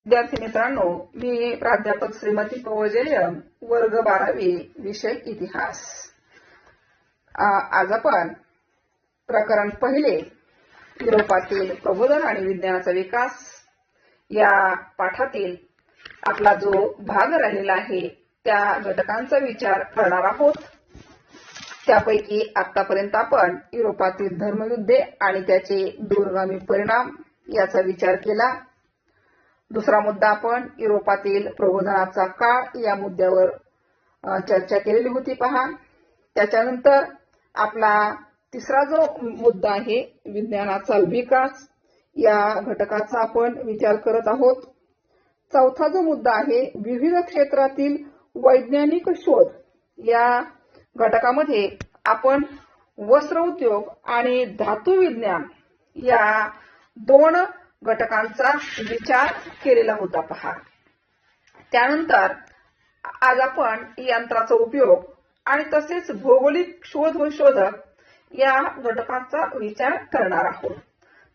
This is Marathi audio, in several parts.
विद्यार्थी मित्रांनो, मी प्राध्यापक श्रीमती पवजेलियम, वर्ग 12वी, विषय इतिहास. आज आपण प्रकरण पहिले, युरोपातील प्रबोधन आणि विज्ञानाचा विकास या पाठातील आपला जो भाग राहिलेला आहे त्या घटकांचा विचार करणार आहोत. त्यापैकी आतापर्यंत आपण युरोपातील धर्मयुद्धे आणि त्याचे दूरगामी परिणाम याचा विचार केला. दुसरा मुद्दा आपण युरोपातील प्रबोधनाचा काळ या मुद्द्यावर चर्चा केलेली होती पहा. त्याच्यानंतर आपला तिसरा जो मुद्दा आहे विज्ञानाचा विकास या घटकाचा आपण विचार करत आहोत. चौथा जो मुद्दा आहे विविध क्षेत्रातील वैज्ञानिक शोध या घटकामध्ये आपण वस्त्र उद्योग आणि धातू विज्ञान या दोन घटकांचा विचार केलेला होता पहा. त्यानंतर आज आपण यंत्राचा उपयोग आणि तसेच भौगोलिक शोध व शोधक या घटकाचा विचार करणार आहोत.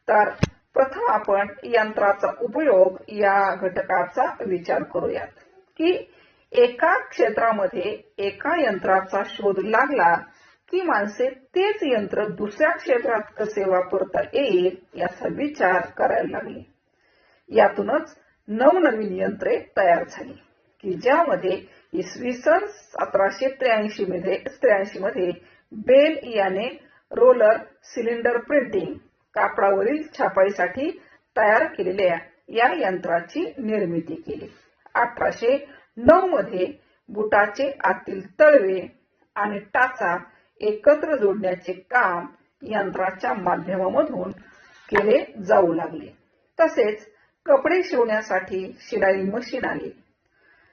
तर प्रथम आपण यंत्राचा उपयोग या घटकाचा विचार करूयात की एका क्षेत्रामध्ये एका यंत्राचा शोध लागला की माणसे तेच यंत्र दुसऱ्या क्षेत्रात कसे वापरता येईल याचा विचार करायला लागली. यातूनच नवनवीन यंत्रे तयार झाली की ज्यामध्ये इसवी सन 1783 मध्ये बेल याने रोलर सिलेंडर प्रिंटिंग कापडावरील छापाईसाठी तयार केलेल्या या यंत्राची निर्मिती केली. 1809 मध्ये बुटाचे आतील तळवे आणि टाचा एकत्र जोडण्याचे काम यंत्राच्या माध्यमामधून केले जाऊ लागले. तसेच कपडे शिवण्यासाठी शिलाई मशीन आली.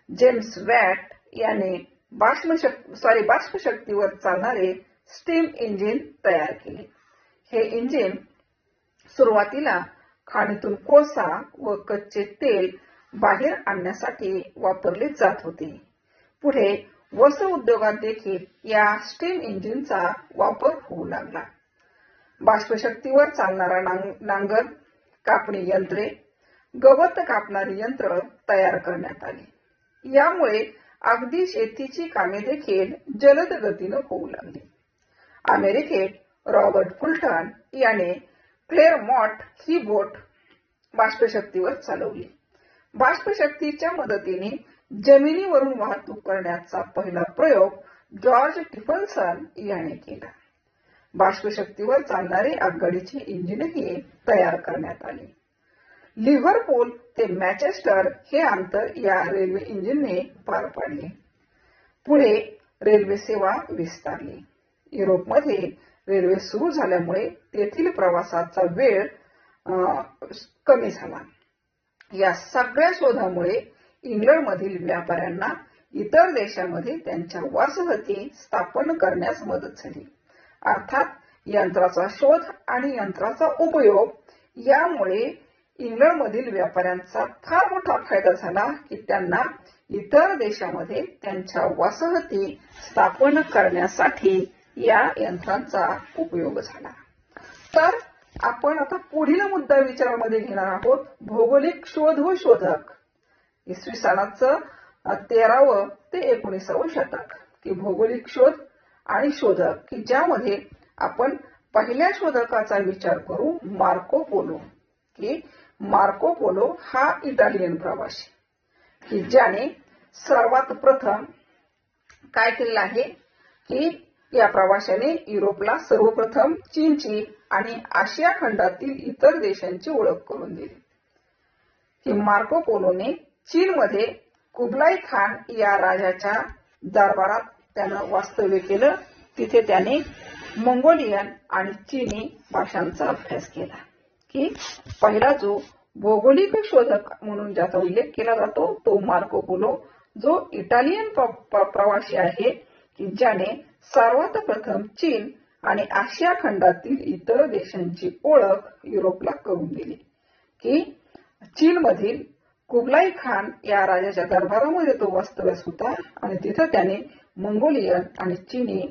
जेम्स वॅट याने बाष्पशक्तीवर चालणारे स्टीम इंजिन तयार केले. हे इंजिन सुरुवातीला खाणीतून कोळसा व कच्चे तेल बाहेर आणण्यासाठी वापरले जात होते. पुढे वस्त्र उद्योगात देखील या स्टीम इंजिनचा वापर होऊ लागला. बाष्पशक्तीवर चालणारा नांगर, कापणी यंत्रे, गवत कापणारी यंत्र तयार करण्यात आली. यामुळे अगदी शेतीची कामे देखील जलद गतीने होऊ लागली. अमेरिकेत रॉबर्ट फुलटन याने क्लेरमॉन्ट ही बोट बाष्पशक्तीवर चालवली. बाष्पशक्तीच्या मदतीने जमिनीवरून वाहतूक करण्याचा पहिला प्रयोग जॉर्ज स्टीफन्सन याने केला. बाष्पशक्तीवर चालणारे आगगाडीचे इंजिनही तयार करण्यात आले. लिव्हरपूल ते मॅचेस्टर हे अंतर या रेल्वे इंजिनने पार पाडले. पुढे रेल्वे सेवा विस्तारली. युरोपमध्ये रेल्वे सुरू झाल्यामुळे तेथील प्रवासाचा वेळ कमी झाला. या सगळ्या शोधामुळे इंग्लंडमधील व्यापाऱ्यांना इतर देशांमध्ये त्यांच्या वसाहती स्थापन करण्यास मदत झाली. अर्थात यंत्राचा शोध आणि यंत्राचा उपयोग यामुळे इंग्लंडमधील व्यापाऱ्यांचा फार मोठा फायदा झाला की त्यांना इतर देशांमध्ये त्यांच्या वसाहती स्थापन करण्यासाठी या यंत्रांचा उपयोग झाला. तर आपण आता पुढील मुद्दा विचारामध्ये घेणार आहोत भौगोलिक शोध व शोधक. इसवी सनाचं 13वे ते 19वे शतक की भौगोलिक शोध आणि शोधक की ज्यामध्ये आपण पहिल्या शोधकाचा विचार करू मार्को पोलो. की मार्को पोलो हा इटालियन प्रवासी की ज्याने सर्वात प्रथम काय केलेलं आहे की या प्रवाशाने युरोपला सर्वप्रथम चीनची आणि आशिया खंडातील इतर देशांची ओळख करून दिली. की मार्को पोलोने चीनमध्ये कुबलाई खान या राजाच्या दरबारात त्यानं वास्तव्य केलं. तिथे त्याने मंगोलियन आणि चीनी भाषांचा अभ्यास केला. की पहिला जो भौगोलिक शोधक म्हणून ज्याचा उल्लेख केला जातो तो मार्को पोलो, जो इटालियन प्रवासी आहे की ज्याने सर्वात प्रथम चीन आणि आशिया खंडातील इतर देशांची ओळख युरोपला करून दिली. की चीनमधील कुबलाई खान या राजाच्या दरबारामध्ये तो वास्तव्यास होता आणि तिथे त्याने मंगोलियन आणि चीनी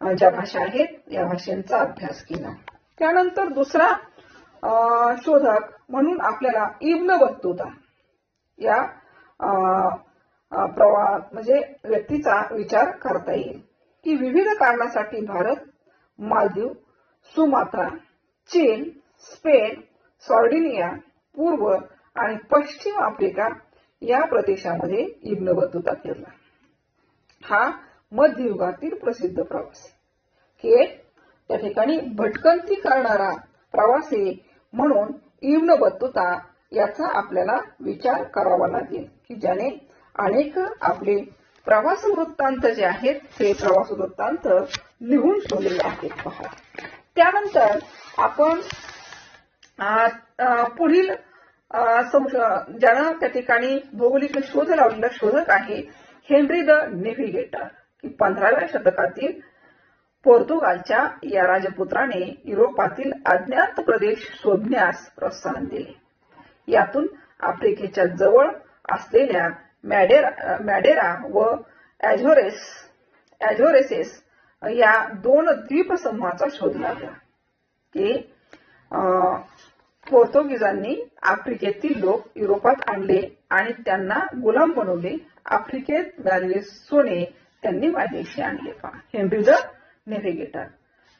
ज्या भाषा आहेत या भाषांचा अभ्यास केला. त्यानंतर दुसरा शोधक म्हणून आपल्याला इब्न बत्तुता या म्हणजे व्यक्तीचा विचार करता येईल की विविध कारणासाठी भारत, मालदीव, सुमात्रा, चीन, स्पेन, सॉर्डिनिया, पूर्व आणि पश्चिम आफ्रिका या प्रदेशामध्ये इब्न बतूता फिरला. हा मध्ययुगातील प्रसिद्ध प्रवासी. केप त्या ठिकाणी भटकंती करणारा प्रवासी म्हणून इब्न बतूता याचा आपल्याला विचार करावा लागेल की ज्याने अनेक आपले प्रवास वृत्तांत जे आहेत ते प्रवास वृत्तांत लिहून ठेवलेले आहेत. पहा, त्यानंतर आपण पुढील ज्यानं त्या ठिकाणी भौगोलिक शोध लावलेला शोधक आहे हेनरी द नेव्हिगेटर, की 15व्या शतकातील पोर्तुगालच्या या राजपुत्राने युरोपातील अज्ञात प्रदेश शोधण्यास प्रोत्साहन दिले. यातून आफ्रिकेच्या जवळ असलेल्या मॅडेरा व ॲझोरेसेस या दोन द्वीपसमूहाचा शोध लागला. की पोर्तुगीजांनी आफ्रिकेतील लोक युरोपात आणले आणि त्यांना गुलाम बनवले. आफ्रिकेत मिळालेले सोने त्यांनी माझ्याशी आणले. पहा, हेनरी द नेव्हिगेटर,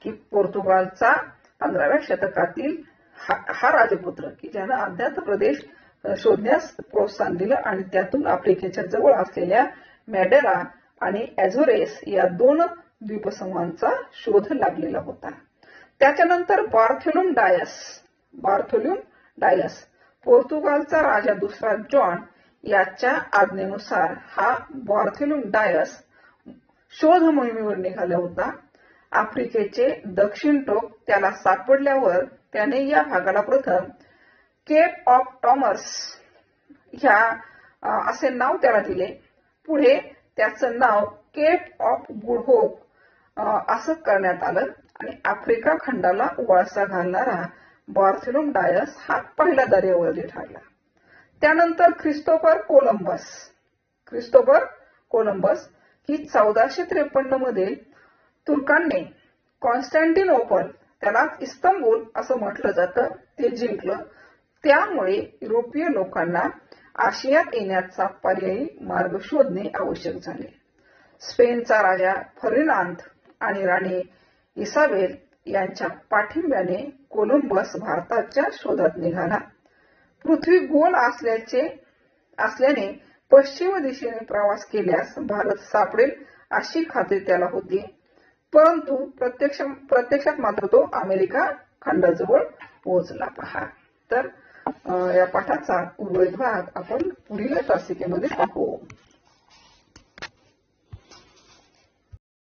की पोर्तुगालचा 15व्या शतकातील हा राजपुत्र की ज्यानं अज्ञात प्रदेश शोधण्यास प्रोत्साहन दिलं आणि त्यातून आफ्रिकेच्या जवळ असलेल्या मॅडेरा आणि ॲझोरेस या दोन द्वीपसमूहांचा शोध लागलेला होता. त्याच्यानंतर बार्थोलोम डायस पोर्तुगालचा राजा दुसरा जॉन याच्या आज्ञेनुसार हा बार्थोलोम डायस शोध मोहिमेवर निघाला होता. आफ्रिकेचे दक्षिण टोक त्याला सापडल्यावर त्याने या भागाला प्रथम केप ऑफ टॉमर्स असे नाव त्याला दिले. पुढे त्याचं नाव केप ऑफ गुड होप असं करण्यात आलं आणि आफ्रिका खंडाला वळसा घालणारा बार्थोलोम डायस हा पहिला दर्यावरती ठरला. त्यानंतर क्रिस्तोफर कोलंबस ही 1453 मध्ये तुर्कांनी कॉन्स्टँटिनोपल, त्याला इस्तंबूल असं म्हटलं जातं, ते जिंकलं. त्यामुळे युरोपीय लोकांना आशियात येण्याचा पर्यायी मार्ग शोधणे आवश्यक झाले. स्पेनचा राजा फर्डिनांद आणि राणी इसाबेल यांच्या पाठिंब्याने कोलंबस भारताच्या शोधात निघाला. पृथ्वी गोल असल्याने पश्चिम दिशेने प्रवास केल्यास भारत सापडेल अशी खात्री त्याला होती, परंतु प्रत्यक्षात मात्र तो अमेरिका खंडाजवळ पोहोचला. पहा, तर या पाठाचा उर्वरित भाग आपण पुढील तासिकेमध्ये पाहू.